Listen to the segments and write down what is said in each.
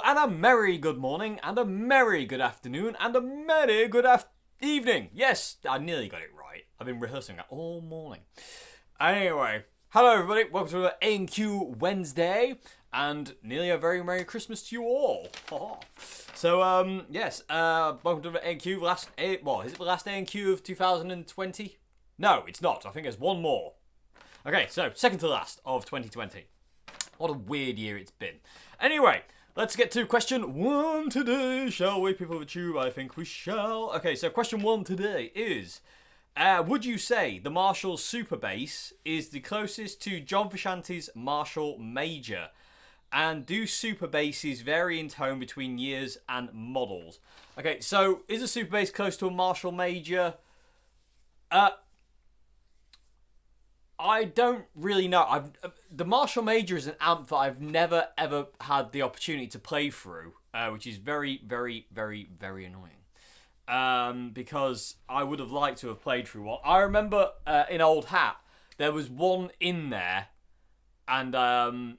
and a merry good morning, and a merry good afternoon, and a merry good evening. Yes, I nearly got it right. I've been rehearsing that all morning. Anyway, hello everybody. Welcome to the A&Q Wednesday, and nearly a very Merry Christmas to you all. So, yes, welcome to the A&Q. Is it the last A&Q of 2020? No, it's not. I think there's one more. Okay, so second to last of 2020. What a weird year it's been. Anyway, let's get to question one today, shall we, people of the tube? I think we shall. Okay, so question one today is, would you say the Marshall Super Bass is the closest to John Frusciantes' Marshall Major? And do super basses vary in tone between years and models? Okay, so is a super bass close to a Marshall Major? I don't really know. The Marshall Major is an amp that I've never ever had the opportunity to play through, which is very, very, very, very annoying. Because I would have liked to have played through one. I remember in Old Hat there was one in there, and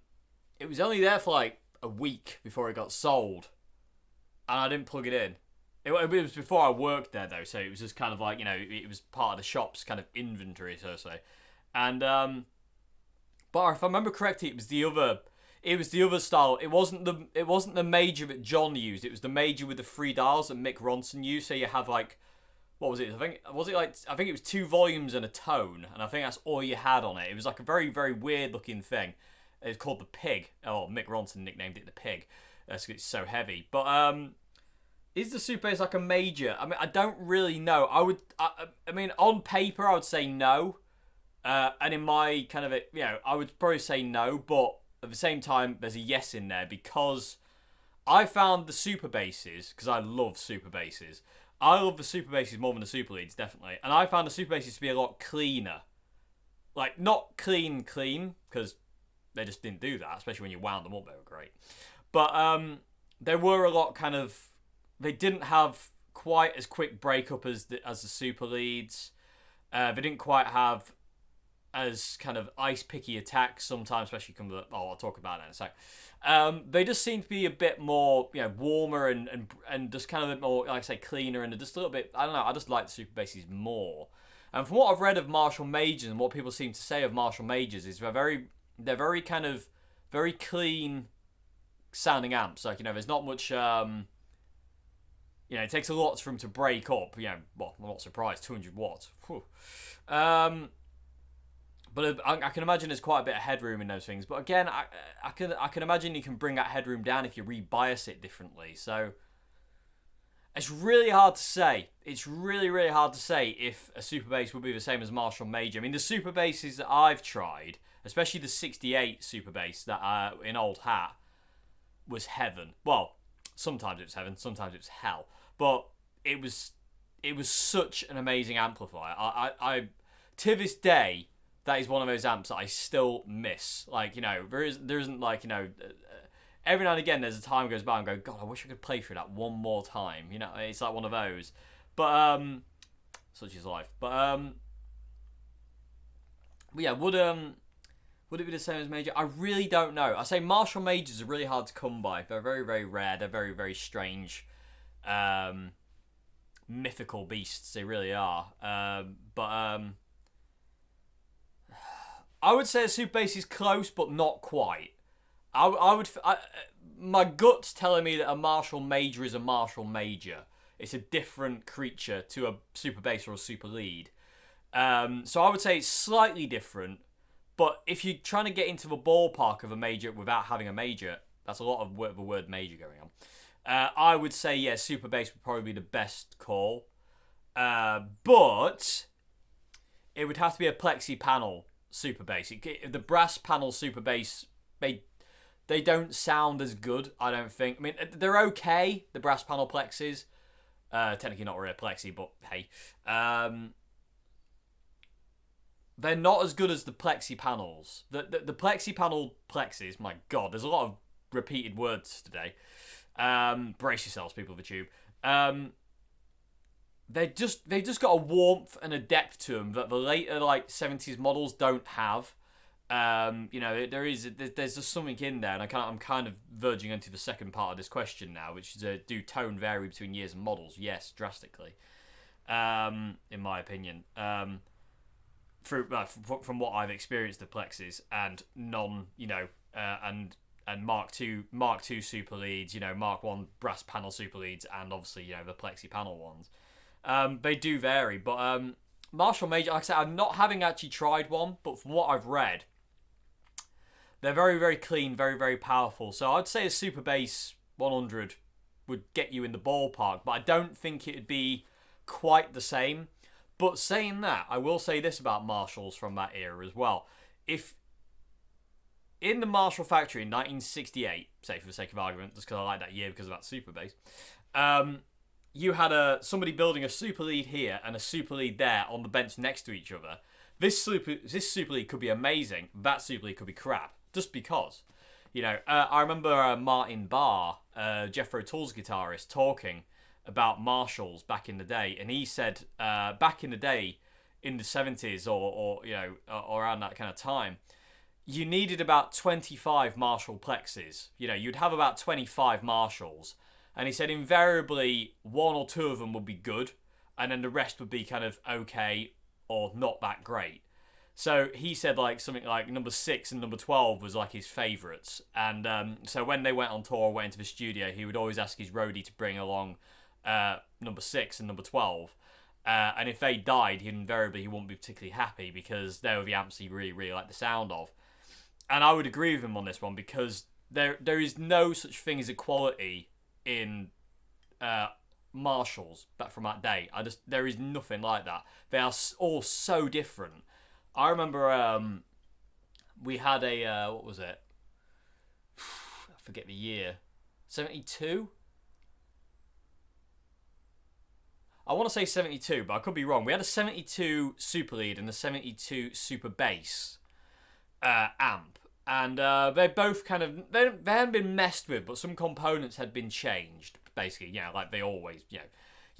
it was only there for like a week before it got sold, and I didn't plug it in. It was before I worked there though, so it was just kind of like, it was part of the shop's kind of inventory, so to say. And but if I remember correctly, it was the other style. It wasn't the Major that John used. It was the Major with the 3 dials that Mick Ronson used. So you have like, what was it? I think it was 2 volumes and a tone, and I think that's all you had on it. It was like a very, very weird looking thing. It's called the Pig. Oh, Mick Ronson nicknamed it the Pig. That's because it's so heavy. But is the Super Bass like a Major? I mean, I don't really know. I mean, on paper, I would say no. And in my kind of, I would probably say no, but at the same time, there's a yes in there, because I found the super basses, because I love super basses. I love the super basses more than the super leads, definitely. And I found the super basses to be a lot cleaner. Like, not clean, because they just didn't do that, especially when you wound them up, they were great. But they were a lot kind of, they didn't have quite as quick breakup as the super leads. They didn't quite have as kind of ice picky attacks sometimes, especially I'll talk about it in a sec. They just seem to be a bit more, warmer and just kind of a bit more, like I say, cleaner, and just a little bit, I don't know, I just like the super basses more. And from what I've read of Marshall Majors and what people seem to say of Marshall Majors is they're very kind of, very clean sounding amps. Like, there's not much, it takes a lot for them to break up. Well, I'm not surprised, 200 watts. Whew. But I can imagine there's quite a bit of headroom in those things. But again, I can imagine you can bring that headroom down if you rebias it differently. So it's really hard to say. It's really, really hard to say if a super bass would be the same as Marshall Major. I mean, the super basses that I've tried, especially the 68 super bass that in Old Hat, was heaven. Well, sometimes it was heaven, sometimes it was hell. But it was such an amazing amplifier. I to this day, that is one of those amps that I still miss. Like, there isn't like, every now and again there's a time goes by and I go, God, I wish I could play through that one more time. It's like one of those. But such is life. But yeah, would it be the same as Major? I really don't know. I say Marshall Majors are really hard to come by. They're very, very rare. They're very, very strange, mythical beasts. They really are. But I would say a super bass is close, but not quite. My gut's telling me that a Marshall Major is a Marshall Major. It's a different creature to a super bass or a super lead. So I would say it's slightly different, but if you're trying to get into the ballpark of a Major without having a Major, that's a lot of the word Major going on. I would say, yeah, super bass would probably be the best call. But it would have to be a plexi panel super bass. The brass panel super bass, they don't sound as good, I don't think. I mean, they're okay, the brass panel plexis. Technically not really a plexi, but hey. They're not as good as the plexi panels. The plexi panel plexis, my God, there's a lot of repeated words today. Brace yourselves, people of the tube. They've just got a warmth and a depth to them that the later 70s models don't have. You know, there's just something in there, and I'm kind of verging into the second part of this question now, which is do tone vary between years and models? Yes, drastically. In my opinion, from what I've experienced of plexis and and Mark II super leads, you know, Mark One brass panel super leads, and obviously, you know, the plexi panel ones. They do vary, but Marshall Major, like I said, I'm not having actually tried one, but from what I've read, they're very, very clean, very, very powerful. So I'd say a Super Bass 100 would get you in the ballpark, but I don't think it'd be quite the same. But saying that, I will say this about Marshalls from that era as well. If in the Marshall factory in 1968, say for the sake of argument, just because I like that year because of that Super Bass, you had somebody building a super lead here and a super lead there on the bench next to each other. This super lead could be amazing. That super lead could be crap. Just because, you know, I remember Martin Barr, Jethro Tull's guitarist, talking about Marshalls back in the day, and he said back in the day, in the 70s or you know, or around that kind of time, you needed about 25 Marshall plexis. You know, you'd have about 25 Marshalls, and he said invariably one or two of them would be good, and then the rest would be kind of okay or not that great. So he said like something like number 6 and number 12 was like his favourites. And so when they went on tour, went into the studio, he would always ask his roadie to bring along number 6 and number 12. And if they died, he wouldn't be particularly happy because they were the amps he really, really liked the sound of. And I would agree with him on this one because there is no such thing as equality in Marshalls back from that day. There is nothing like that. They are all so different. I remember we had a what was it? I forget the year. 72. I want to say 72, but I could be wrong. We had a 72 Super Lead and a 72 Super Bass amp, and they both kind of they hadn't been messed with, but some components had been changed. Basically, you know, like they always, you know.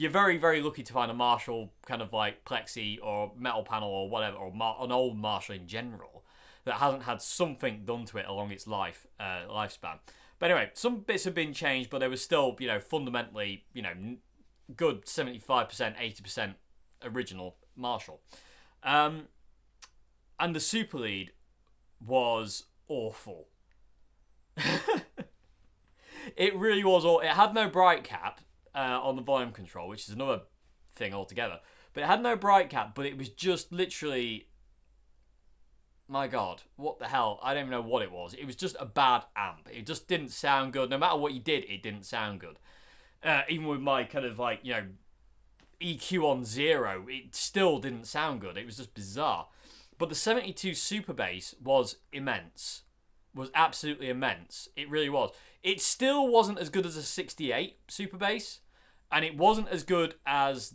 You're very, very lucky to find a Marshall kind of like plexi or metal panel or whatever, or an old Marshall in general that hasn't had something done to it along its lifespan. But anyway, some bits have been changed, but they were still, you know, fundamentally, you know, good 75%, 80% original Marshall. And the Super Lead was awful. It really was awful. It had no bright cap on the volume control, which is another thing altogether. But it had no bright cap, but it was just literally, my God, what the hell? I don't even know what it was. It was just a bad amp. It just didn't sound good. No matter what you did, it didn't sound good. Even with my kind of like, you know, EQ on 0, it still didn't sound good. It was just bizarre. But the 72 Super Bass was immense. Was absolutely immense. It really was. It still wasn't as good as a 68 Super Bass, and it wasn't as good as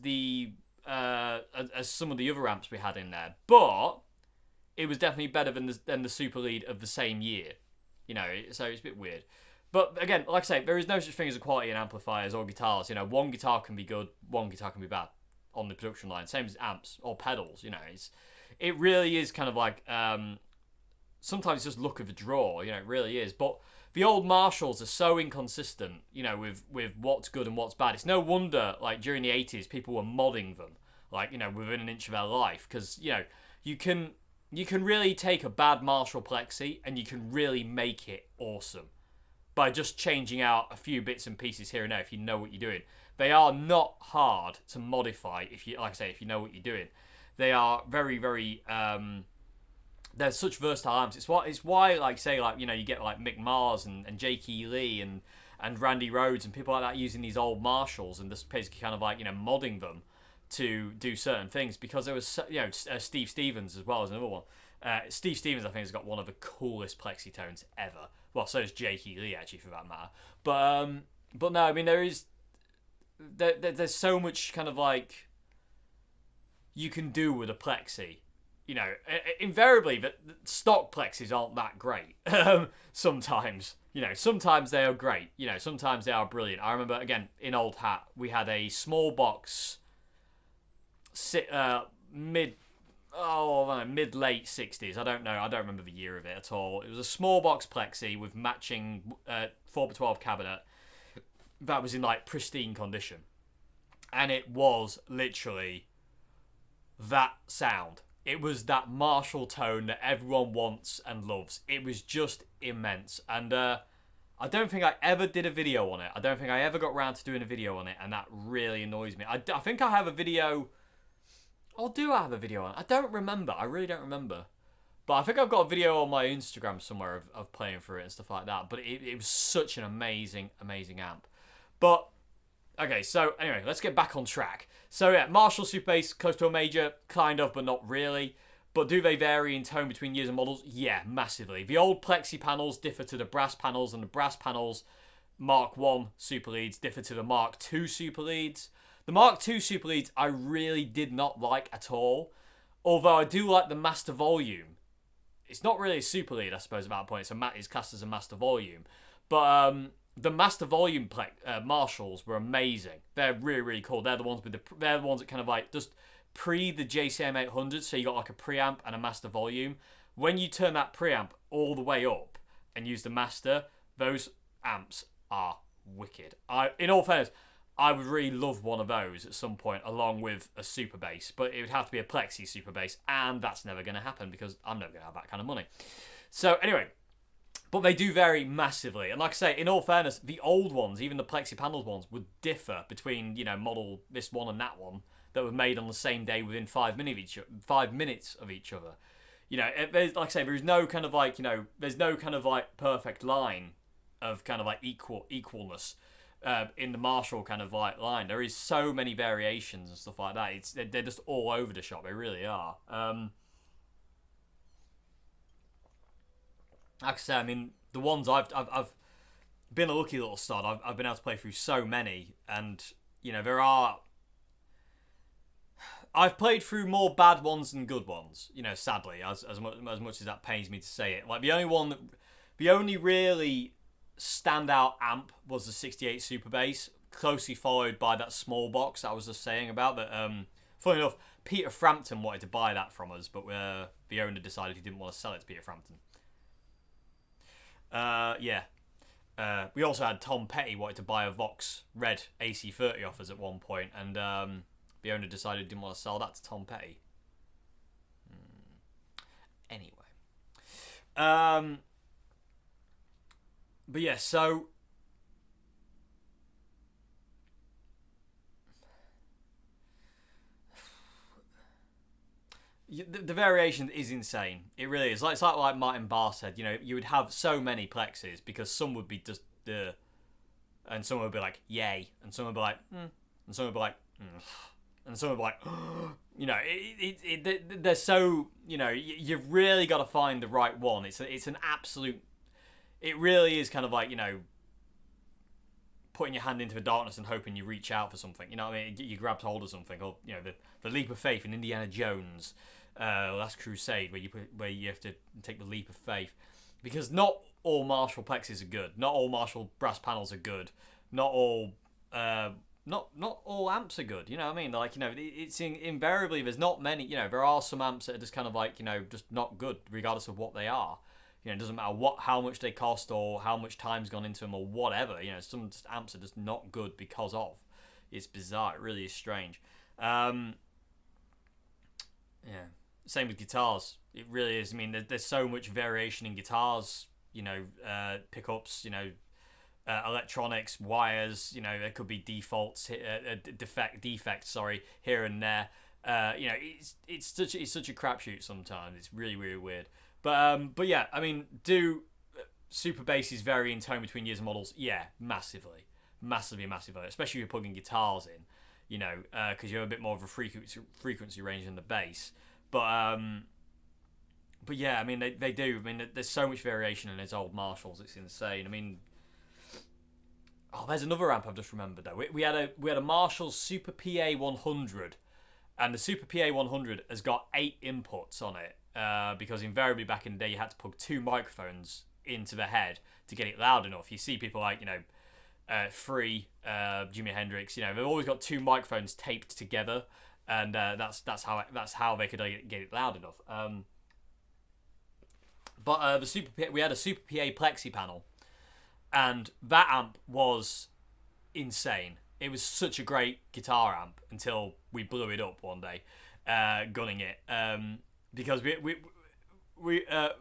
as some of the other amps we had in there. But it was definitely better than the Super Lead of the same year. You know, so it's a bit weird. But again, like I say, there is no such thing as equality in amplifiers or guitars. You know, one guitar can be good, one guitar can be bad on the production line. Same as amps or pedals. You know, it really is kind of like sometimes it's just luck of the draw. You know, it really is. But the old Marshalls are so inconsistent. You know, with what's good and what's bad. It's no wonder like during the 80s people were modding them, like, you know, within an inch of their life, because, you know, you can really take a bad Marshall plexi and you can really make it awesome by just changing out a few bits and pieces here and there if you know what you're doing. They are not hard to modify if you, like I say, if you know what you're doing. They are very, very they're such versatile amps. It's why like say like, you know, you get like Mick Mars and Jake E. Lee and Randy Rhoads and people like that using these old Marshalls and just basically kind of like, you know, modding them to do certain things, because there was, you know, Steve Stevens as well as another one. Steve Stevens, I think, has got one of the coolest plexi tones ever. Well, so does Jake E. Lee, actually, for that matter. But no, I mean, there's so much kind of like you can do with a plexi. You know, invariably, the stock plexis aren't that great. Sometimes, you know, sometimes they are great. You know, sometimes they are brilliant. I remember, again, in Old Hat, we had a small box mid, mid-late 60s. I don't know. I don't remember the year of it at all. It was a small box plexi with matching 4x12 cabinet that was in like pristine condition. And it was literally that sound. It was that Marshall tone that everyone wants and loves. It was just immense. And I don't think I ever did a video on it. I don't think I ever got around to doing a video on it. And that really annoys me. I think I have a video... Oh, do I have a video on it? I don't remember. I really don't remember. But I think I've got a video on my Instagram somewhere of playing through it and stuff like that. But it was such an amazing, amazing amp. But... Okay, so anyway, let's get back on track. So yeah, Marshall Super Bass, close to a major, kind of, but not really. But do they vary in tone between years and models? Yeah, massively. The old Plexi panels differ to the brass panels, and the brass panels Mark 1 Super Leads differ to the Mark 2 Super Leads. The Mark 2 Super Leads I really did not like at all, although I do like the Master Volume. It's not really a Super Lead, I suppose, at that point. It's classed as a Master Volume. But the Master Volume Marshalls were amazing. They're really, really cool. They're the ones that kind of like just pre the JCM 800. So you got like a preamp and a Master Volume. When you turn that preamp all the way up and use the Master, those amps are wicked. In all fairness, I would really love one of those at some point, along with a Super Bass. But it would have to be a Plexi Super Bass, and that's never going to happen because I'm never going to have that kind of money. So anyway. But they do vary massively. And like I say, in all fairness, the old ones, even the Plexi Panels ones, would differ between, model this one and that one that were made on the same day within 5 minutes of each other. There's, like I say, there's no kind of like, there's no kind of like perfect line of kind of like equalness in the Marshall kind of like line. There is so many variations and stuff like that. They're just all over the shop. They really are. Like I say, I mean, the ones I've been a lucky little sod. I've been able to play through so many, and I've played through more bad ones than good ones. Sadly, as much as that pains me to say it. Like the only really standout amp was the 68 Super Bass, closely followed by that small box I was just saying about. That, funny enough, Peter Frampton wanted to buy that from us, but the owner decided he didn't want to sell it to Peter Frampton. We also had Tom Petty wanted to buy a Vox Red AC30 off us at one point, and the owner decided he didn't want to sell that to Tom Petty. Anyway. But yeah, so... The variation is insane. It really is. It's like Martin Barr said. You would have so many plexes because some would be just and some would be like yay, and some would be like and some would be like and some would be like they're so you've really got to find the right one. It's an absolute. It really is kind of like putting your hand into the darkness and hoping you reach out for something. You know what I mean? You grab hold of something, or the leap of faith in Indiana Jones. Last Crusade, where you have to take the leap of faith, because not all Marshall plexes are good, not all Marshall brass panels are good, not all amps are good. You know what I mean? Like it's invariably there's not many. There are some amps that are just kind of like just not good, regardless of what they are. It doesn't matter how much they cost or how much time's gone into them or whatever. Some amps are just not good because of. It's bizarre. It really is strange. Yeah. Same with guitars. It really is. I mean, there's so much variation in guitars. Pickups. Electronics, wires. There could be defaults, defects. Sorry, here and there. It's such a crapshoot sometimes. It's really, really weird. But yeah, I mean, do super basses vary in tone between years and models? Yeah, massively, especially if you're plugging guitars in. Because you have a bit more of a frequency range in the bass. But yeah, I mean, they do. I mean, there's so much variation in those old Marshalls. It's insane. I mean, there's another amp I've just remembered though. We had a Marshall Super PA 100, and the Super PA 100 has got 8 inputs on it. Because invariably back in the day you had to plug 2 microphones into the head to get it loud enough. You see people like Free, Jimi Hendrix. They've always got 2 microphones taped together and that's how they could get it loud enough. But we had a Super PA Plexi panel, and that amp was insane. It was such a great guitar amp until we blew it up one day, gunning it. Because the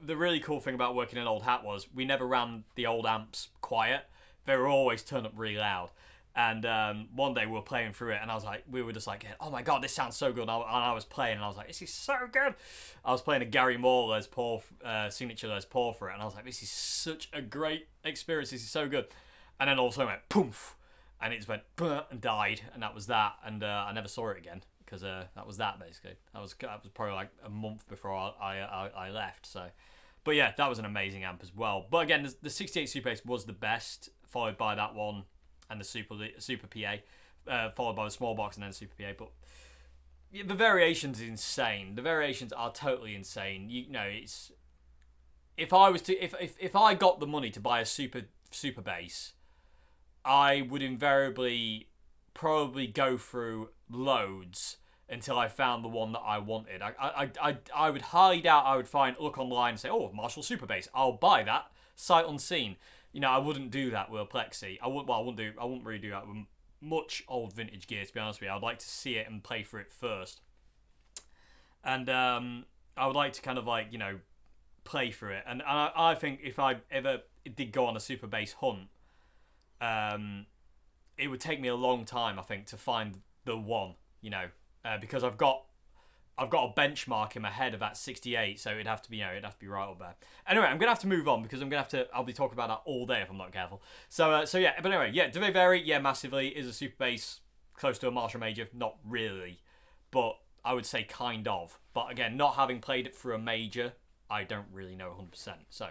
really cool thing about working in Old Hat was we never ran the old amps quiet. They were always turned up really loud. And one day we were playing through it, and we were just like, oh my god, this sounds so good. And I was playing, and I was like, this is so good. I was playing a Gary Moore Les Paul, signature Les Paul for it, and I was like, this is such a great experience. This is so good. And then all of a sudden it went poof, and it just went and died, and that was that. And I never saw it again because that was that basically. That was probably like a month before I left. So, but yeah, that was an amazing amp as well. But again, the 68 Super Bass was the best, followed by that one. And the Super PA, followed by the small box and then Super PA. But yeah, the variations is insane. The variations are totally insane. You know, it's if I got the money to buy a super bass, I would invariably probably go through loads until I found the one that I wanted. I would highly doubt I would look online and say, oh, Marshall Super Bass, I'll buy that sight unseen. You know, I wouldn't do that with a Plexi. I wouldn't really do that with much old vintage gear, to be honest with you. I'd like to see it and play for it first. And I would like to kind of like, you know, play through it. And I think if I ever did go on a Super Bass hunt, it would take me a long time, I think, to find the one, you know, because I've got a benchmark in my head of that 68, so it'd have to be right up there. Anyway, I'm gonna have to move on because I'll be talking about that all day if I'm not careful. So yeah, but anyway, yeah, do they vary? Yeah, massively. Is a Super Bass close to a Marshall Major? Not really, but I would say kind of. But again, not having played it through a Major, I don't really know 100%. So,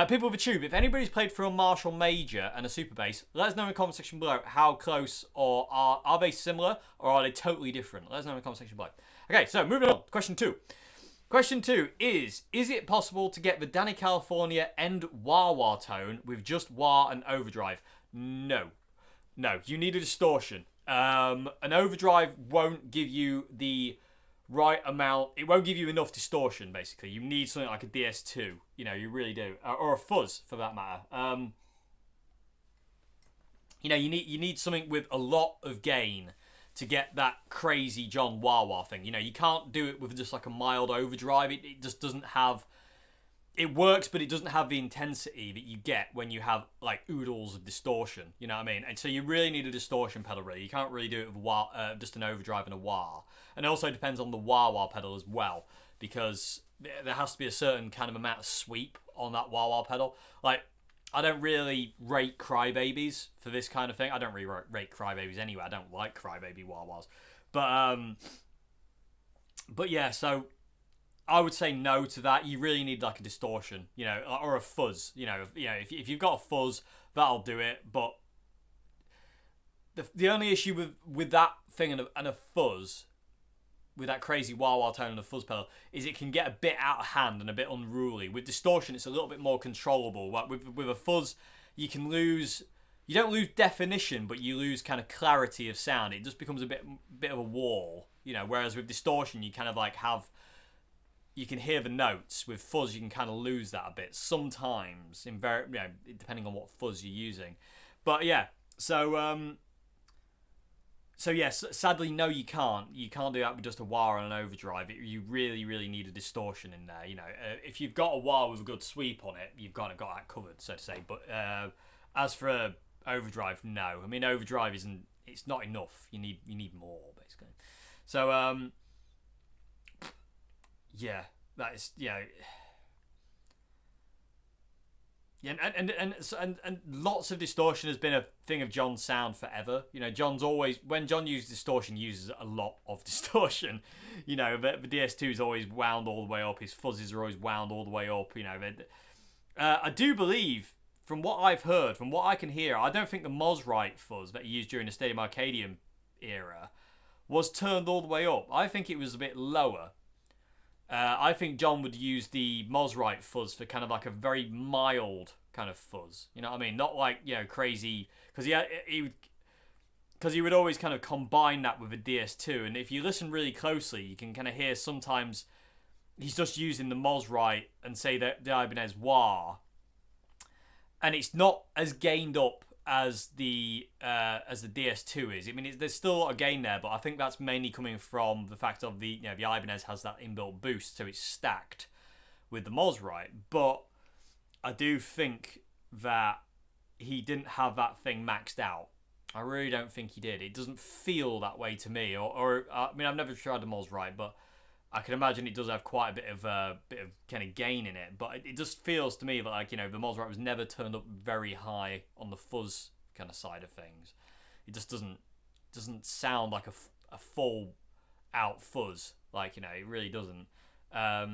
people with a tube, if anybody's played through a Marshall Major and a Super Bass, let us know in the comment section below how close, or are they similar, or are they totally different? Let us know in the comment section below. Okay, so moving on. Question 2. Question 2 is it possible to get the Dani California end wah-wah tone with just wah and overdrive? No. No, you need a distortion. An overdrive won't give you the right amount. It won't give you enough distortion, basically. You need something like a DS2. You know, you really do. Or a fuzz, for that matter. You know, you need something with a lot of gain to get that crazy John wah-wah thing. You know, you can't do it with just like a mild overdrive. It just doesn't have... It works, but it doesn't have the intensity that you get when you have like oodles of distortion. You know what I mean? And so you really need a distortion pedal, really. You can't really do it with just an overdrive and a wah. And it also depends on the wah-wah pedal as well, because there has to be a certain kind of amount of sweep on that wah-wah pedal. Like, I don't really rate Crybabies for this kind of thing. I don't really rate Crybabies anyway. I don't like Crybaby wah-wahs. But yeah, so I would say no to that. You really need like a distortion, you know, or a fuzz. You know, if you've got a fuzz, that'll do it. But the only issue with that thing and a fuzz, with that crazy wah-wah tone and a fuzz pedal, is it can get a bit out of hand and a bit unruly. With distortion, it's a little bit more controllable. Like with a fuzz, you don't lose definition, but you lose kind of clarity of sound. It just becomes a bit of a wall, you know. Whereas with distortion, you kind of like you can hear the notes. With fuzz, you can kind of lose that a bit sometimes, depending on what fuzz you're using. But yeah, So yes, sadly, no, you can't. You can't do that with just a wah and an overdrive. You really, really need a distortion in there. You know, if you've got a wah with a good sweep on it, you've kind of got that covered, so to say. But as for a overdrive, no. I mean, overdrive it's not enough. You need more, basically. So yeah, that is Yeah, and lots of distortion has been a thing of John's sound forever. You know, when John uses distortion, uses a lot of distortion. You know, the DS2 is always wound all the way up. His fuzzes are always wound all the way up. You know, I do believe, from what I've heard, from what I can hear, I don't think the Mosrite fuzz that he used during the Stadium Arcadium era was turned all the way up. I think it was a bit lower. I think John would use the Mosrite fuzz for kind of like a very mild kind of fuzz. You know what I mean? Not like, you know, crazy, because he would, because he would always kind of combine that with a DS2, and if you listen really closely, you can kind of hear sometimes he's just using the Moz right and say that the Ibanez wah, and it's not as gained up as the DS2 is. I mean, there's still a lot of gain there, but I think that's mainly coming from the fact of the Ibanez has that inbuilt boost, so it's stacked with the Moz right. But I do think that he didn't have that thing maxed out. I really don't think he did. It doesn't feel that way to me. Or I mean, I've never tried the Moz right, but I can imagine it does have quite a bit of kind of gain in it. But it just feels to me that, like, the Moz right was never turned up very high on the fuzz kind of side of things. It just doesn't sound like a full out fuzz. Like, it really doesn't. Yeah.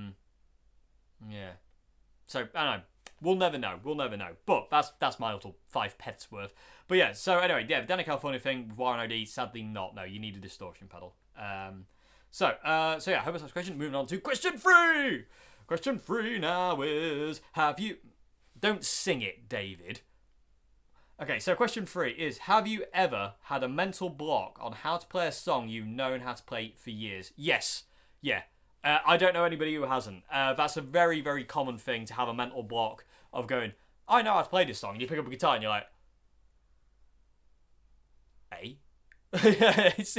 So I don't know. We'll never know. But that's my little 5 pence worth. But yeah, so anyway, the Dani California thing with wire and OD, sadly not. No, you need a distortion pedal. So yeah, hope that's the question. Moving on to question 3. Question 3 now is, don't sing it, David. Okay, so question 3 is, have you ever had a mental block on how to play a song you've known how to play for years? Yes. Yeah. I don't know anybody who hasn't. That's a very, very common thing, to have a mental block of going, I know how to play this song. And you pick up a guitar and you're like, hey? It's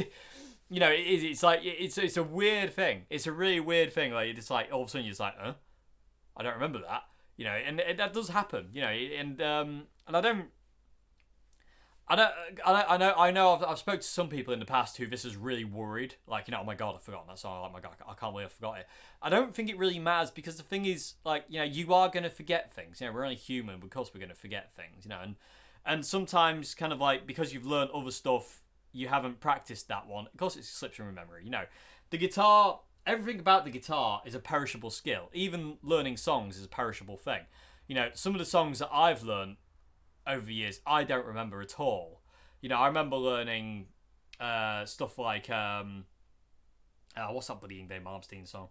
like, it's a weird thing. It's a really weird thing. Like, it's like, all of a sudden you're just like, I don't remember that. And that does happen, and I know I've spoken to some people in the past who this has really worried. Like, oh my God, I've forgotten that song. Oh my God, I can't believe I forgot it. I don't think it really matters, because the thing is, like, you are going to forget things. We're only human, of course we're going to forget things, and sometimes kind of like, because you've learned other stuff, you haven't practiced that one. Of course it slips from your memory, The guitar, everything about the guitar is a perishable skill. Even learning songs is a perishable thing. Some of the songs that I've learned over the years, I don't remember at all. I remember learning stuff like what's that bloody Dave Malmsteen song?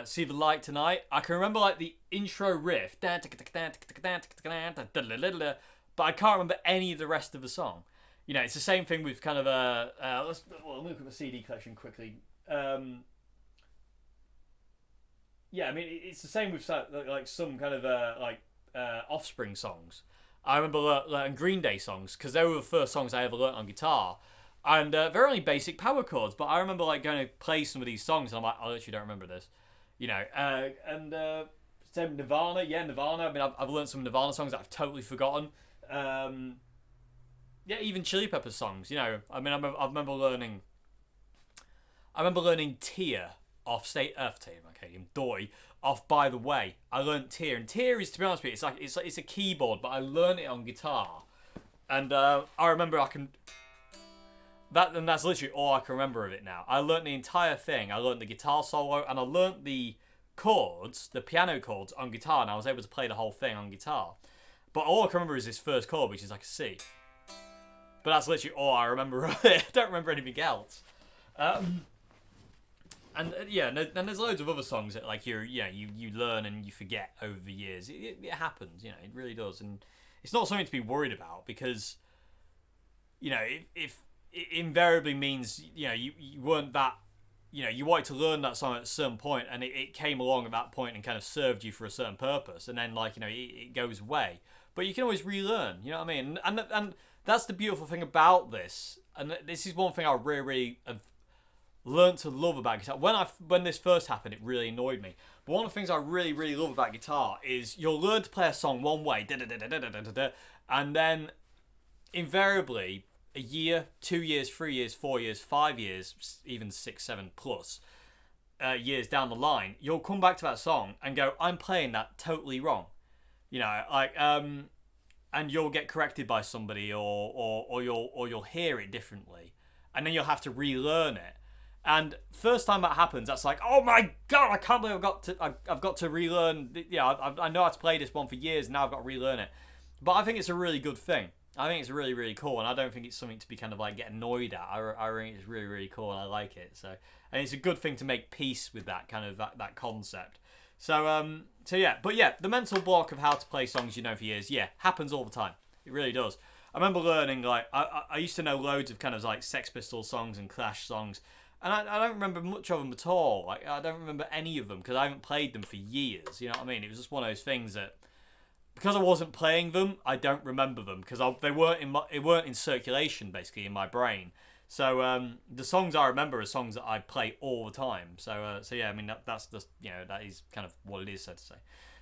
See the Light Tonight. I can remember like the intro riff, but I can't remember any of the rest of the song. It's the same thing with kind of let's look at the CD collection quickly. Yeah, I mean, it's the same with like some kind of Offspring songs. I remember learning Green Day songs, because they were the first songs I ever learnt on guitar, and they're only basic power chords. But I remember like going to play some of these songs, and I'm like, I literally don't remember this, And same Nirvana, Nirvana. I mean, I've learnt some Nirvana songs that I've totally forgotten. Yeah, even Chili Peppers songs. I mean, I remember learning Tear off Doy off By the Way. I learned Tear, and Tear is, to be honest with you, it's a keyboard, but I learned it on guitar, and I remember that's literally all I can remember of it now. I learned the entire thing. I learned the guitar solo, and I learned the chords, the piano chords on guitar, and I was able to play the whole thing on guitar. But all I can remember is this first chord, which is like a C. But that's literally all I remember of it. I don't remember anything else. And there's loads of other songs that like you learn and you forget over the years. It happens, it really does, and it's not something to be worried about, because if it invariably means you weren't that, you wanted to learn that song at a certain point, and it came along at that point and kind of served you for a certain purpose, and then it goes away. But you can always relearn, you know what I mean? And that's the beautiful thing about this, and this is one thing I really have learned to love about guitar. When this first happened, it really annoyed me. But one of the things I really, really love about guitar is you'll learn to play a song one way, and then invariably a year, 2 years, 3 years, 4 years, 5 years, even 6, 7 plus years down the line, you'll come back to that song and go, I'm playing that totally wrong. And you'll get corrected by somebody, or you'll hear it differently, and then you'll have to relearn it. And first time that happens, that's like, oh my God, I can't believe I've got to relearn. I know how to play this one for years, and now I've got to relearn it. But I think it's a really good thing. I think it's really, really cool, and I don't think it's something to be kind of like get annoyed at. I think it's really, really cool, and I like it. So, and it's a good thing to make peace with that kind of that concept. So yeah, but yeah, the mental block of how to play songs for years, happens all the time. It really does. I remember learning, like, I used to know loads of kind of like Sex Pistols songs and Clash songs, and I don't remember much of them at all. Like, I don't remember any of them because I haven't played them for years. You know what I mean? It was just one of those things that, because I wasn't playing them, I don't remember them because they weren't in circulation basically in my brain. So the songs I remember are songs that I play all the time. So yeah, I mean that's just, you know, that is kind of what it is, so to say.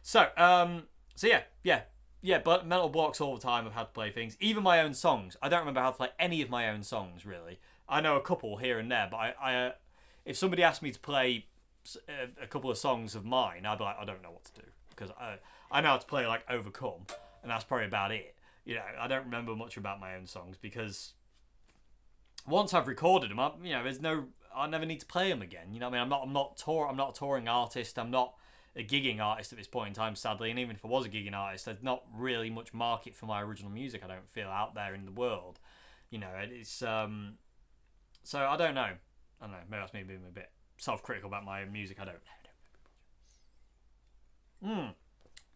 So yeah, but mental blocks all the time of how to play things, even my own songs. I don't remember how to play any of my own songs really. I know a couple here and there, but I if somebody asked me to play a couple of songs of mine, I'd be like, I don't know what to do because I know how to play like Overcome, and that's probably about it. You know, I don't remember much about my own songs because once I've recorded them, I never need to play them again. You know what I mean? I'm not a touring artist. I'm not a gigging artist at this point in time, sadly. And even if I was a gigging artist, there's not really much market for my original music, I don't feel, out there in the world. You know, it's so I don't know. Maybe that's me being a bit self-critical about my own music. I don't know.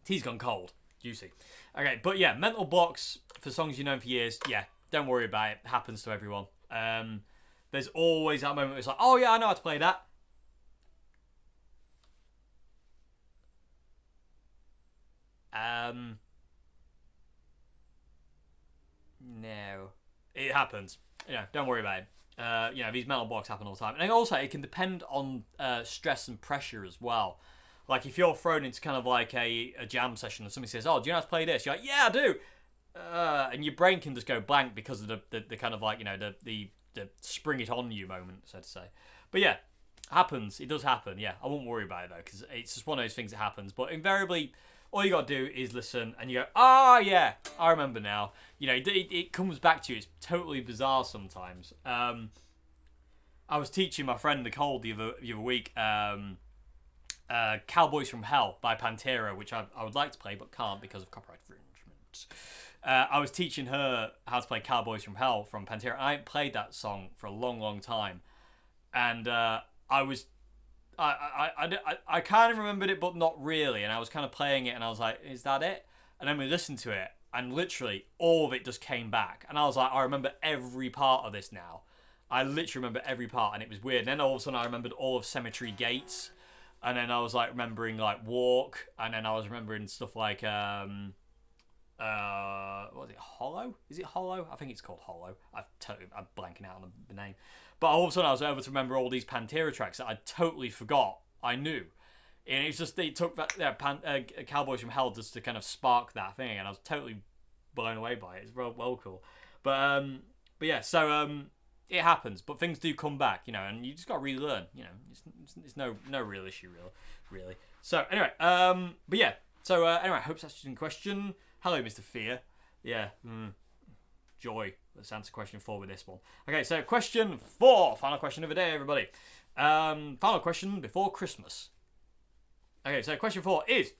Tea's gone cold. Juicy. Okay, but yeah, mental blocks for songs you've known for years. Yeah, don't worry about it. Happens to everyone. There's always that moment where it's like, oh yeah, I know how to play that. No. It happens. Yeah, don't worry about it. These mental blocks happen all the time. And also, it can depend on stress and pressure as well. Like, if you're thrown into kind of like a jam session and somebody says, oh, do you know how to play this? You're like, yeah, I do. And your brain can just go blank because of the kind of like, you know, the spring it on you moment, so to say. But yeah, happens. It does happen. Yeah, I won't worry about it though, because it's just one of those things that happens. But invariably, all you got to do is listen and you go, ah, yeah, I remember now. You know, it comes back to you. It's totally bizarre sometimes. I was teaching my friend Nicole the other week Cowboys from Hell by Pantera, which I would like to play but can't because of copyright infringement. I was teaching her how to play Cowboys from Hell from Pantera. I hadn't played that song for a long, long time. And I kind of remembered it, but not really. And I was kind of playing it, and I was like, is that it? And then we listened to it, and literally all of it just came back. And I was like, I remember every part of this now. I literally remember every part, and it was weird. And then all of a sudden I remembered all of Cemetery Gates. And then I was like remembering like Walk. And then I was remembering stuff like... what was it, Hollow? Is it Hollow? I think it's called Hollow. I'm blanking out on the name. But all of a sudden I was able to remember all these Pantera tracks that I totally forgot I knew. And it's just, it took that Cowboys from Hell just to kind of spark that thing, and I was totally blown away by it. It's well cool. But yeah, so it happens, but things do come back, you know, and you just got to relearn, you know. It's no real issue, really. So anyway, but yeah, so anyway, I hope that's in question. Hello, Mr. Fear. Yeah. Joy. Let's answer question 4 with this one. Okay, so question 4. Final question of the day, everybody. Final question before Christmas. Okay, so question 4 is...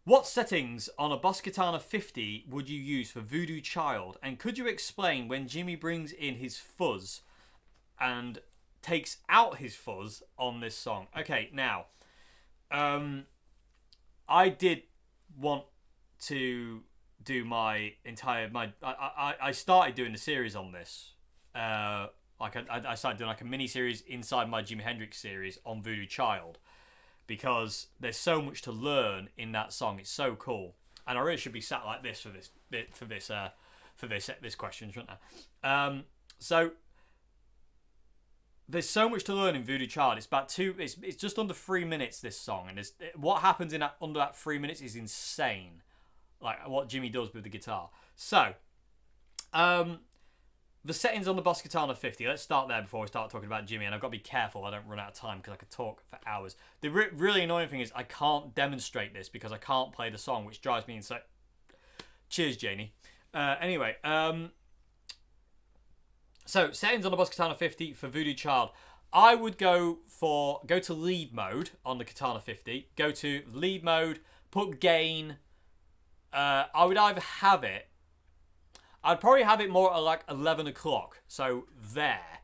What settings on a Boss Katana 50 would you use for Voodoo Child? And could you explain when Jimmy brings in his fuzz and takes out his fuzz on this song? Okay, now... I did want to do I started doing the series on this. I started doing like a mini series inside my Jimi Hendrix series on Voodoo Child, because there's so much to learn in that song. It's so cool, and I really should be sat like this for this question, shouldn't I? So there's so much to learn in Voodoo Child. It's just under 3 minutes, this song, and what happens in under that 3 minutes is insane. Like what Jimmy does with the guitar. So, the settings on the Boss Katana 50. Let's start there before we start talking about Jimmy. And I've got to be careful I don't run out of time, because I could talk for hours. The really annoying thing is I can't demonstrate this because I can't play the song, which drives me insane. Cheers, Janie. Anyway, so settings on the Boss Katana 50 for Voodoo Child. I would go to lead mode on the Katana 50. Go to lead mode, put gain. I would either have it... I'd probably have it more at like 11 o'clock. So there.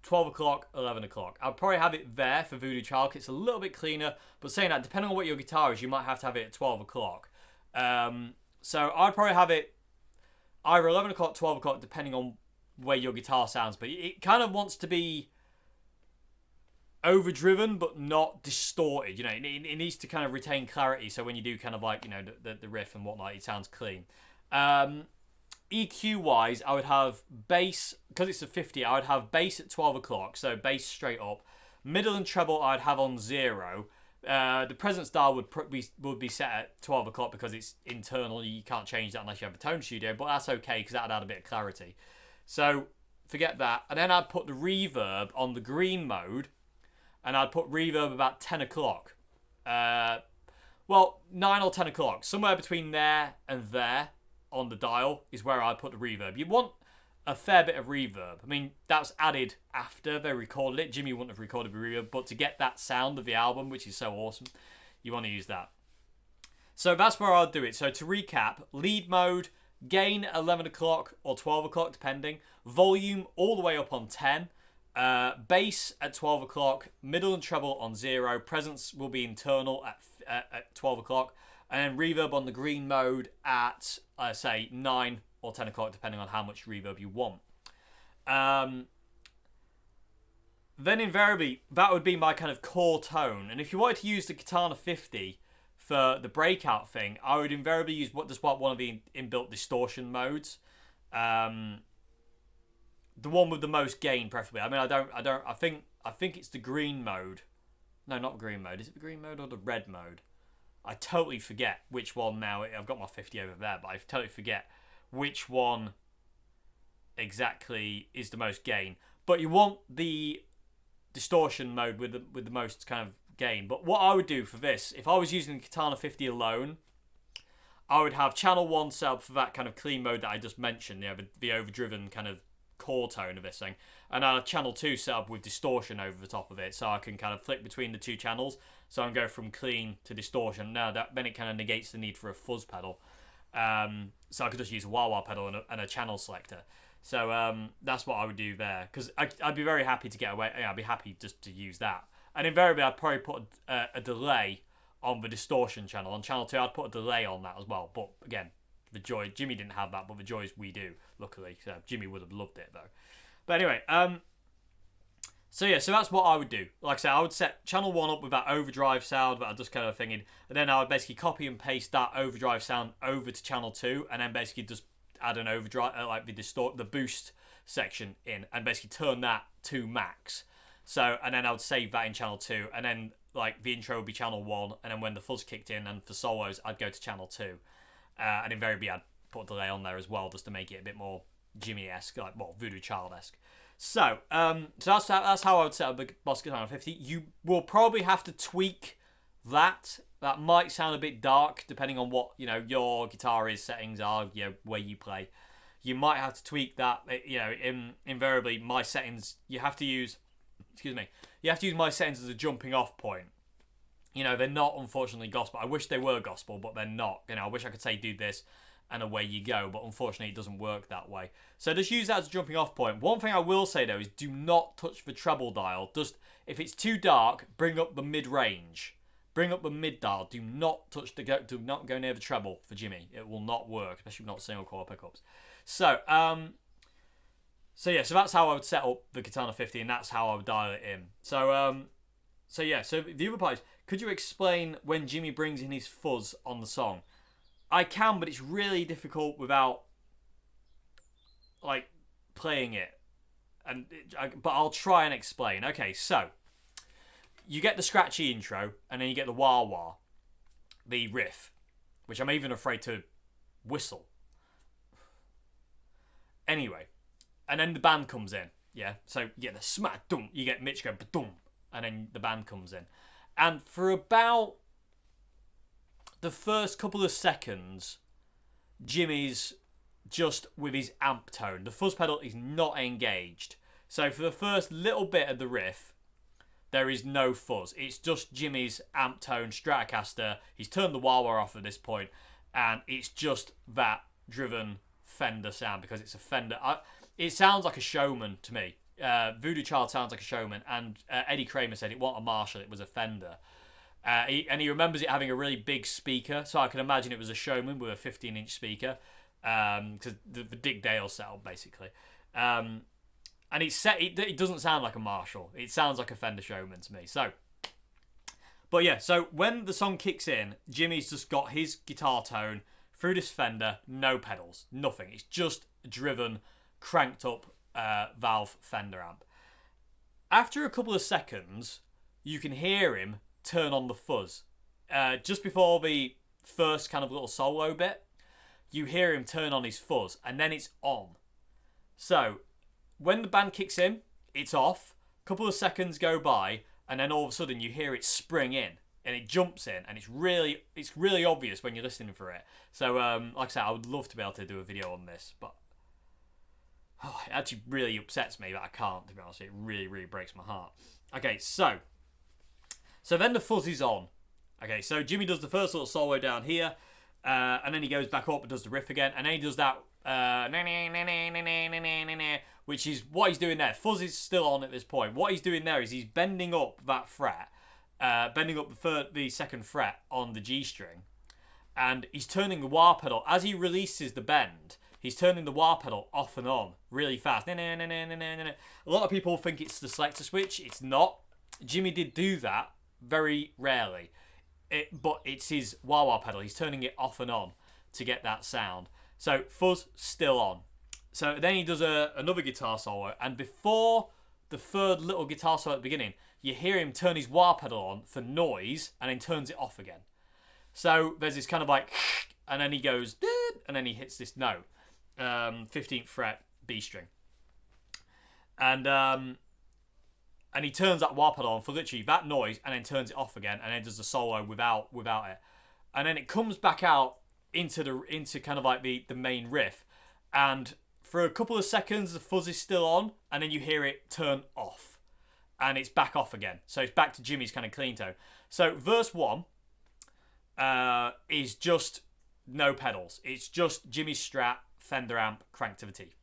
12 o'clock, 11 o'clock. I'd probably have it there for Voodoo Child. It's a little bit cleaner. But saying that, depending on what your guitar is, you might have to have it at 12 o'clock. So I'd probably have it either 11 o'clock, 12 o'clock, depending on where your guitar sounds. But it kind of wants to be overdriven, but not distorted. You know, it needs to kind of retain clarity. So when you do kind of like, you know, the riff and whatnot, it sounds clean. EQ wise, I would have bass, because it's a 50, I would have bass at 12 o'clock, so bass straight up. Middle and treble I'd have on 0. The presence dial would be set at 12 o'clock because it's internal. You can't change that unless you have a tone studio, but that's okay because that'd add a bit of clarity. So forget that. And then I'd put the reverb on the green mode, and I'd put reverb about 10 o'clock. Well, 9 or 10 o'clock. Somewhere between there and there on the dial is where I'd put the reverb. You want a fair bit of reverb. I mean, that was added after they recorded it. Jimmy wouldn't have recorded the reverb, but to get that sound of the album, which is so awesome, you want to use that. So that's where I'll do it. So to recap, lead mode, gain 11 o'clock or 12 o'clock, depending. Volume all the way up on 10. Bass at 12 o'clock. Middle and treble on 0. Presence will be internal at 12 o'clock. And then reverb on the green mode at, say, 9 or 10 o'clock, depending on how much reverb you want. Then invariably, that would be my kind of core tone. And if you wanted to use the Katana 50 for the breakout thing, I would invariably use one of the inbuilt distortion modes. The one with the most gain, preferably. I mean, I think it's the green mode. No, not green mode. Is it the green mode or the red mode? I totally forget which one now. I've got my 50 over there, but I totally forget which one exactly is the most gain. But you want the distortion mode with the most kind of gain. But what I would do for this, if I was using the Katana 50 alone, I would have channel 1 set up for that kind of clean mode that I just mentioned, you know, the overdriven kind of core tone of this thing, and I have channel 2 set up with distortion over the top of it, so I can kind of flick between the two channels, so I can go from clean to distortion. Now then it kind of negates the need for a fuzz pedal, so I could just use a wah-wah pedal and a channel selector. So that's what I would do there, because I'd be very happy to get away. I'd be happy just to use that, and invariably I'd probably put a delay on the distortion channel. On channel 2 I'd put a delay on that as well, but again, the joy, Jimmy didn't have that, but the joys we do, luckily. So Jimmy would have loved it though. But anyway, so that's what I would do. Like I said, I would set channel 1 up with that overdrive sound that I just kind of thinking, and then I would basically copy and paste that overdrive sound over to channel 2, and then basically just add an overdrive, like the boost section in, and basically turn that to max. So, and then I would save that in channel 2, and then like the intro would be channel 1, and then when the fuzz kicked in and for solos, I'd go to channel 2. And invariably I'd put a delay on there as well, just to make it a bit more Jimmy-esque, like, well, Voodoo Child-esque. So that's how I would set up the Boss Katana 50. You will probably have to tweak that. That might sound a bit dark, depending on what, you know, your guitar settings are, you know, where you play. You might have to tweak that. You know, invariably my settings, you have to use my settings as a jumping off point. You know, they're not, unfortunately, gospel. I wish they were gospel, but they're not. You know, I wish I could say do this and away you go, but unfortunately it doesn't work that way. So just use that as a jumping off point. One thing I will say though is do not touch the treble dial. Just, if it's too dark, bring up the mid-range. Bring up the mid dial. Do not touch do not go near the treble for Jimmy. It will not work, especially not single coil pickups. So that's how I would set up the Katana 50, and that's how I would dial it in. So the other part is, could you explain when Jimmy brings in his fuzz on the song? I can, but it's really difficult without like playing it, but I'll try and explain. Okay, so you get the scratchy intro, and then you get the wah wah, the riff, which I'm even afraid to whistle. Anyway, and then the band comes in. Yeah, so you get the smack dum, you get Mitch go dum, and then the band comes in. And for about the first couple of seconds, Jimmy's just with his amp tone. The fuzz pedal is not engaged. So for the first little bit of the riff, there is no fuzz. It's just Jimmy's amp tone Stratocaster. He's turned the wah-wah off at this point, and it's just that driven Fender sound, because it's a Fender. It sounds like a Showman to me. Voodoo Child sounds like a Showman, and Eddie Kramer said it wasn't a Marshall, it was a Fender. He remembers it having a really big speaker, so I can imagine it was a Showman with a 15-inch speaker. because the Dick Dale setup basically. And it doesn't sound like a Marshall. It sounds like a Fender Showman to me. So, but yeah, so when the song kicks in, Jimmy's just got his guitar tone through this Fender, no pedals, nothing. It's just driven, cranked up valve Fender amp. After a couple of seconds, you can hear him turn on the fuzz. Just before the first kind of little solo bit, you hear him turn on his fuzz, and then it's on. So, when the band kicks in, it's off. A couple of seconds go by, and then all of a sudden you hear it spring in, and it jumps in, and it's really obvious when you're listening for it. So, like I said, I would love to be able to do a video on this, but it actually really upsets me that I can't, to be honest. It really, really breaks my heart. Okay, so then the fuzz is on. Okay, so Jimmy does the first little solo down here, and then he goes back up and does the riff again, and then he does that, which is what he's doing there. Fuzz is still on at this point. What he's doing there is he's bending up that fret, bending up the second fret on the G string, and he's turning the wah pedal. As he releases the bend, he's turning the wah pedal off and on really fast. A lot of people think it's the selector switch. It's not. Jimmy did do that very rarely. But it's his wah-wah pedal. He's turning it off and on to get that sound. So fuzz still on. So then he does another guitar solo, and before the third little guitar solo at the beginning, you hear him turn his wah pedal on for noise, and then turns it off again. So there's this kind of like, and then he goes, and then he hits this note, 15th fret B string, and he turns that wah pedal on for literally that noise, and then turns it off again, and then does the solo without it, and then it comes back out into kind of like the main riff, and for a couple of seconds the fuzz is still on, and then you hear it turn off, and it's back off again. So it's back to Jimmy's kind of clean tone. So verse 1 is just no pedals. It's just Jimmy's Strat Fender amp cranked to the T.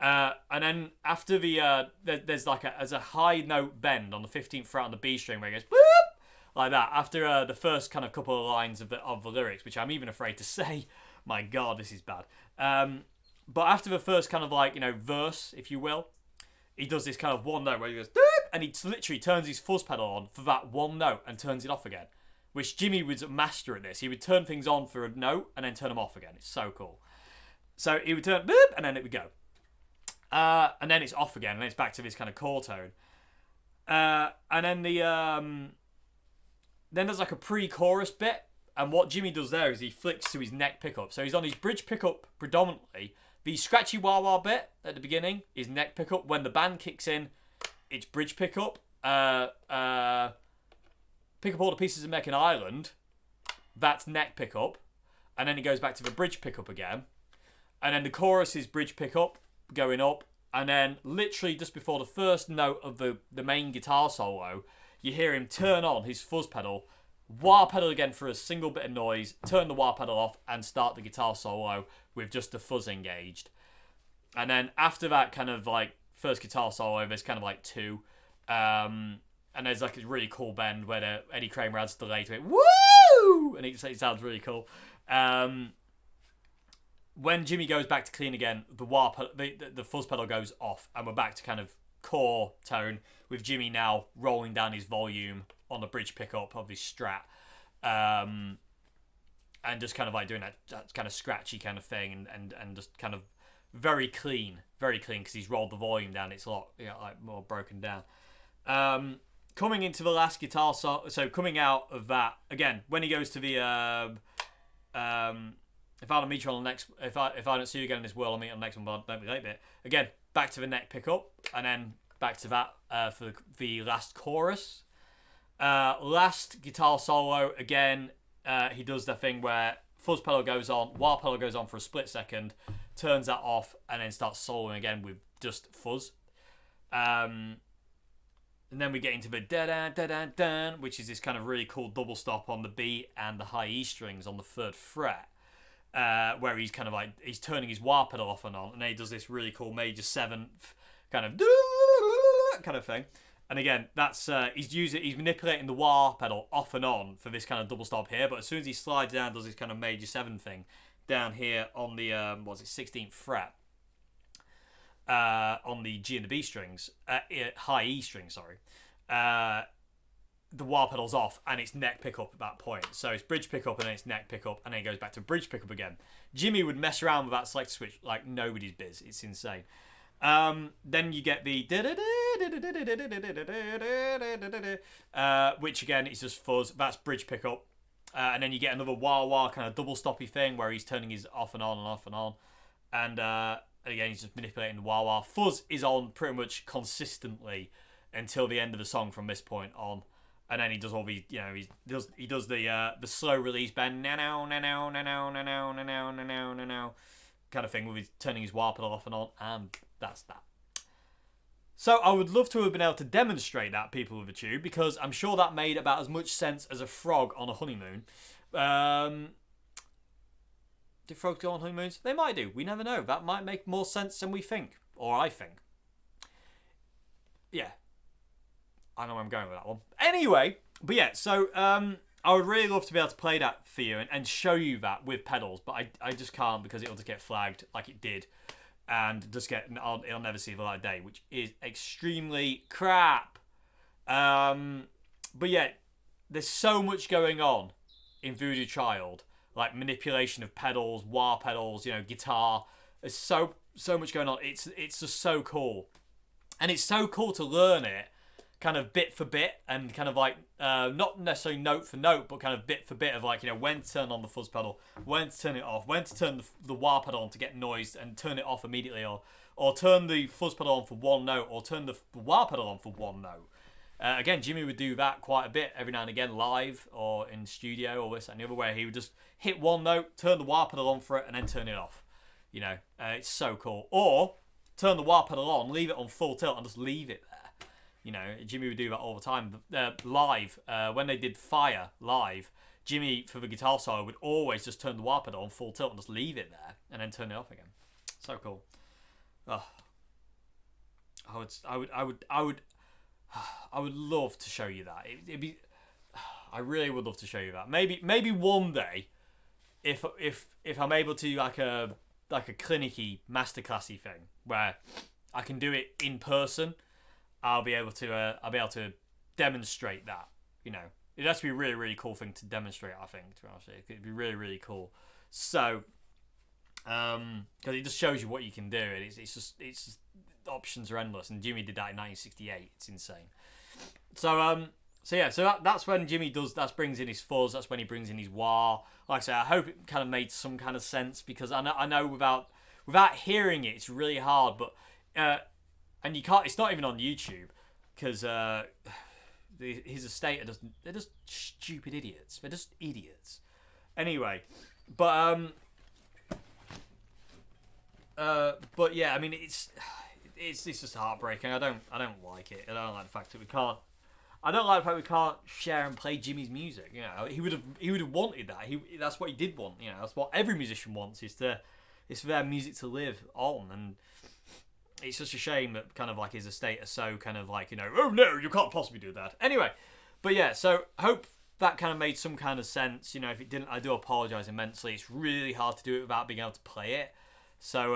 And then after there's like a high note bend on the 15th fret on the B string where it goes boop, like that. After the first kind of couple of lines of the lyrics, which I'm even afraid to say. My God, this is bad. But after the first kind of like, verse, if you will, he does this kind of one note where he goes boop, and he literally turns his fuzz pedal on for that one note and turns it off again. Which Jimmy was a master at this. He would turn things on for a note and then turn them off again. It's so cool. So he would turn boop, and then it would go. And then it's off again, and then it's back to this kind of core tone. And then then there's like a pre-chorus bit, and what Jimmy does there is he flicks to his neck pickup. So he's on his bridge pickup predominantly. The scratchy wah-wah bit at the beginning is neck pickup. When the band kicks in, it's bridge pickup. Pick up all the pieces and make an island. That's neck pickup. And then he goes back to the bridge pickup again. And then the chorus is bridge pickup, going up, and then literally just before the first note of the main guitar solo, you hear him turn on his fuzz pedal, wah pedal again for a single bit of noise, turn the wah pedal off, and start the guitar solo with just the fuzz engaged. And then after that kind of like first guitar solo, there's kind of like two, and there's like a really cool bend where Eddie Kramer adds delay to it, woo, and it sounds really cool. When Jimmy goes back to clean again, the fuzz pedal goes off, and we're back to kind of core tone with Jimmy now rolling down his volume on the bridge pickup of his Strat, and just kind of like doing that kind of scratchy kind of thing, and just kind of very clean because he's rolled the volume down. It's a lot like more broken down. Coming into the last guitar solo, so coming out of that again when he goes to the if I don't meet you on the next, if I don't see you again in this world, I'll meet you on the next one, but don't be late bit. Again, back to the neck pickup, and then back to that for the last chorus. Last guitar solo, again, he does the thing where fuzz pedal goes on, wah pedal goes on for a split second, turns that off, and then starts soloing again with just fuzz. And then we get into the da-da-da-da-da, which is this kind of really cool double stop on the B and the high E strings on the 3rd fret. Where he's kind of like he's turning his wah pedal off and on, and then he does this really cool major 7th kind of thing. And again, that's he's manipulating the wah pedal off and on for this kind of double stop here. But as soon as he slides down, does this kind of major 7 thing, down here on the 16th fret on the G and the B strings, high E string, sorry. The wah pedal's off and it's neck pickup at that point. So it's bridge pickup and then it's neck pickup and then it goes back to bridge pickup again. Jimmy would mess around with that selector switch like nobody's biz. It's insane. Then you get the which again is just fuzz. That's bridge pickup. And then you get another wah wah kind of double stoppy thing where he's turning his off and on and off and on. And again, he's just manipulating the wah wah. Fuzz is on pretty much consistently until the end of the song from this point on. And then he does all these, he does the slow release bend, now kind of thing with his turning his wah pedal off and on, and that's that. So I would love to have been able to demonstrate that, people of the tube, because I'm sure that made about as much sense as a frog on a honeymoon. Do frogs go on honeymoons? They might do. We never know. That might make more sense than we think, or I think. Yeah. I know where I'm going with that one. Anyway, but yeah, so I would really love to be able to play that for you and show you that with pedals, but I just can't because it'll just get flagged like it did, and it'll never see the light of day, which is extremely crap. But yeah, there's so much going on in Voodoo Child, like manipulation of pedals, wah pedals, guitar. There's so much going on. It's just so cool, and it's so cool to learn it. Kind of bit for bit and kind of like not necessarily note for note, but kind of bit for bit of like when to turn on the fuzz pedal, when to turn it off, when to turn the wah pedal on to get noise and turn it off immediately, or turn the fuzz pedal on for one note, or turn the wah pedal on for one note. Again, Jimmy would do that quite a bit every now and again, live or in studio or this and the other way. He would just hit one note, turn the wah pedal on for it, and then turn it off. It's so cool. Or turn the wah pedal on, leave it on full tilt, and just leave it there. Jimmy would do that all the time. Live, when they did Fire live, Jimmy, for the guitar solo, would always just turn the wah pedal on full tilt and just leave it there, and then turn it off again. So cool. Oh. I would love to show you that. I really would love to show you that. Maybe one day, if I'm able to like a clinicky masterclassy thing where I can do it in person. I'll be able to demonstrate that. It has to be a really, really cool thing to demonstrate. I think, to be honest, it'd be really, really cool. So, because it just shows you what you can do, and it's just options are endless. And Jimmy did that in 1968. It's insane. So that's when Jimmy does that. Brings in his fuzz. That's when he brings in his wah. Like I say, I hope it kind of made some kind of sense, because I know without hearing it, it's really hard. But and you can't. It's not even on YouTube, because his estate they're just stupid idiots. They're just idiots. Anyway, but yeah, I mean it's just heartbreaking. I don't like it. I don't like the fact that we can't. I don't like the fact we can't share and play Jimmy's music. He would have wanted that. That's what he did want. That's what every musician wants, is for their music to live on. And it's just a shame that kind of like his estate are so kind of like, oh no, you can't possibly do that. Anyway, but yeah, so hope that kind of made some kind of sense. If it didn't, I do apologise immensely. It's really hard to do it without being able to play it. So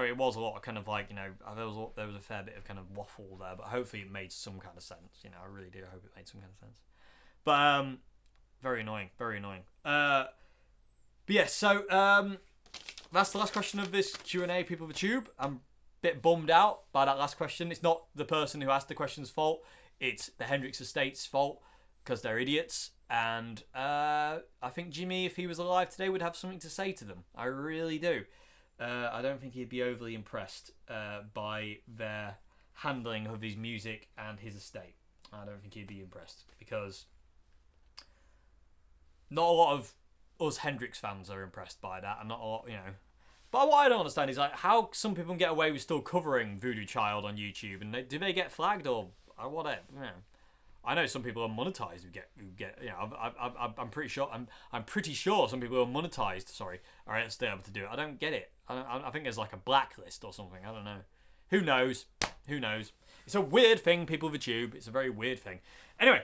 it was a lot of kind of like, there was a fair bit of kind of waffle there, but hopefully it made some kind of sense. I really do hope it made some kind of sense. But very annoying, very annoying. But yeah, so that's the last question of this Q&A, people of the tube. I'm bit bummed out by that last question. It's not the person who asked the question's fault. It's the Hendrix estate's fault, because they're idiots. And I think Jimmy, if he was alive today, would have something to say to them. I really do. I don't think he'd be overly impressed by their handling of his music and his estate. I don't think he'd be impressed, because not a lot of us Hendrix fans are impressed by that, and not a lot, But what I don't understand is like how some people can get away with still covering Voodoo Child on YouTube, and do they get flagged or whatever? I know some people are monetized who get I'm pretty sure some people who are monetized are still able to do it. I don't get it. I think there's like a blacklist or something. I don't know. Who knows? It's a weird thing, people of the tube. It's a very weird thing. Anyway,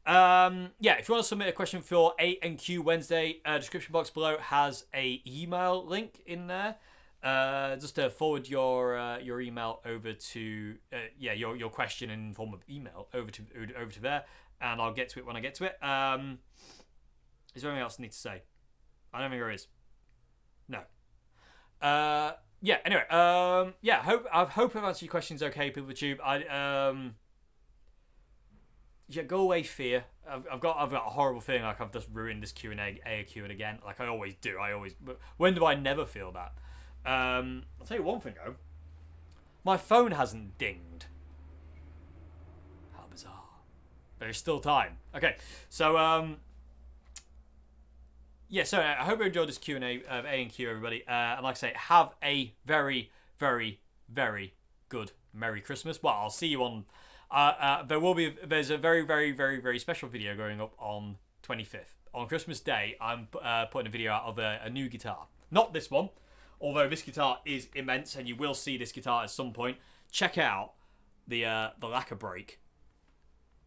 Yeah, if you want to submit a question for A and Q Wednesday, description box below has a email link in there. Just to forward your email over to your question in form of email over to there, and I'll get to it when I get to it. Is there anything else I need to say? I don't think there is. No. Yeah. Anyway. Yeah. I hope I've answered your questions. Okay, people of YouTube. Yeah, go away, fear. I've got a horrible feeling like I've just ruined this Q&A again. Like I always do. But when do I never feel that? I'll tell you one thing though. My phone hasn't dinged. How bizarre. There's still time. Okay, so yeah. So I hope you enjoyed this Q&A of A and Q, everybody. And like I say, have a very, very, very good Merry Christmas. Well, I'll see you on. There's a very, very, very, very special video going up on 25th. On Christmas Day, I'm putting a video out of a new guitar. Not this one, although this guitar is immense, and you will see this guitar at some point. Check out the lacquer break.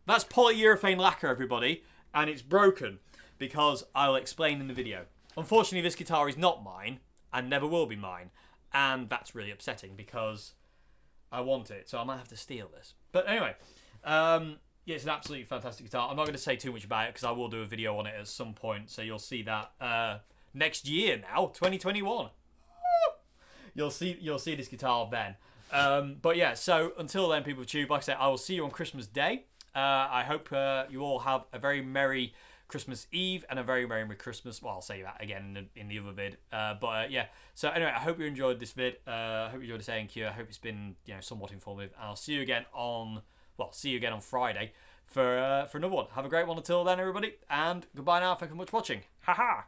That's polyurethane lacquer, everybody, and it's broken because I'll explain in the video. Unfortunately, this guitar is not mine and never will be mine, and that's really upsetting because I want it, so I might have to steal this. But anyway, yeah, it's an absolutely fantastic guitar. I'm not going to say too much about it because I will do a video on it at some point, so you'll see that next year now, 2021. You'll see this guitar then. But yeah, so until then, people of Tube, like I said, I will see you on Christmas Day. I hope you all have a very Merry Christmas Eve and a very, very Merry Christmas. Well, I'll say that again in the other vid. But yeah, so anyway, I hope you enjoyed this vid. I hope you enjoyed this A&Q. I hope it's been somewhat informative. And I'll see you again on Friday for another one. Have a great one until then, everybody. And goodbye now. Thank you very much for watching. Haha.